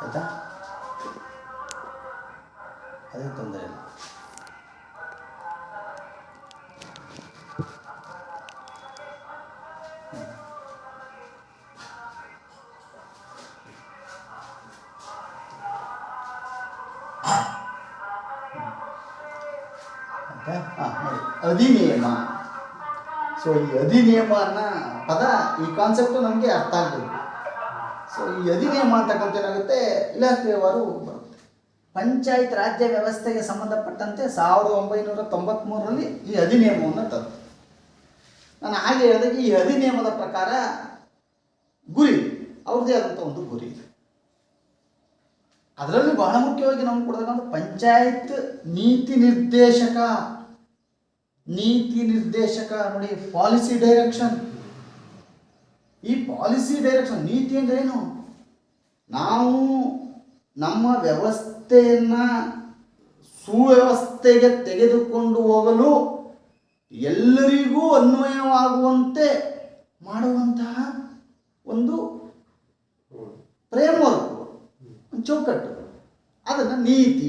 ಆಯಿತಾ? ಅದೇ ತೊಂದರೆ ಇಲ್ಲ. ನೋಡಿ, ಅಧಿನಿಯಮ. ಸೊ ಈ ಅಧಿನಿಯಮ ಅನ್ನೋ ಪದ, ಈ ಕಾನ್ಸೆಪ್ಟು ನಮಗೆ ಅರ್ಥ ಆಗಬೇಕು. ಸೊ ಈ ಅಧಿನಿಯಮ ಅಂತಕ್ಕಂಥ ಏನಾಗುತ್ತೆ, ಇಲಾಖೆಯವರು ಬರುತ್ತೆ. ಪಂಚಾಯತ್ ರಾಜ್ಯ ವ್ಯವಸ್ಥೆಗೆ ಸಂಬಂಧಪಟ್ಟಂತೆ 1993ರಲ್ಲಿ ಈ ಅಧಿನಿಯಮವನ್ನು ತಂದು, ನಾನು ಹಾಗೆ ಹೇಳಿದಾಗ ಈ ಅಧಿನಿಯಮದ ಪ್ರಕಾರ ಗುರಿ, ಅವ್ರದ್ದೇ ಆದಂಥ ಒಂದು ಗುರಿ ಇದೆ. ಅದರಲ್ಲಿ ಬಹಳ ಮುಖ್ಯವಾಗಿ ನಾವು ಕೊಡಬೇಕಂದ್ರೆ ಪಂಚಾಯತ್ ನೀತಿ ನಿರ್ದೇಶಕ ನೋಡಿ, ಪಾಲಿಸಿ ಡೈರೆಕ್ಷನ್. ಈ ಪಾಲಿಸಿ ಡೈರೆಕ್ಷನ್, ನೀತಿ ಅಂದರೆ ಏನು? ನಾವು ನಮ್ಮ ವ್ಯವಸ್ಥೆಯನ್ನು ಸುವ್ಯವಸ್ಥೆಗೆ ತೆಗೆದುಕೊಂಡು ಹೋಗಲು ಎಲ್ಲರಿಗೂ ಅನ್ವಯವಾಗುವಂತೆ ಮಾಡುವಂತಹ ಒಂದು ಫ್ರೇಮ್ವರ್ಕ್, ಒಂದು ಚೌಕಟ್ಟು, ಅದನ್ನು ನೀತಿ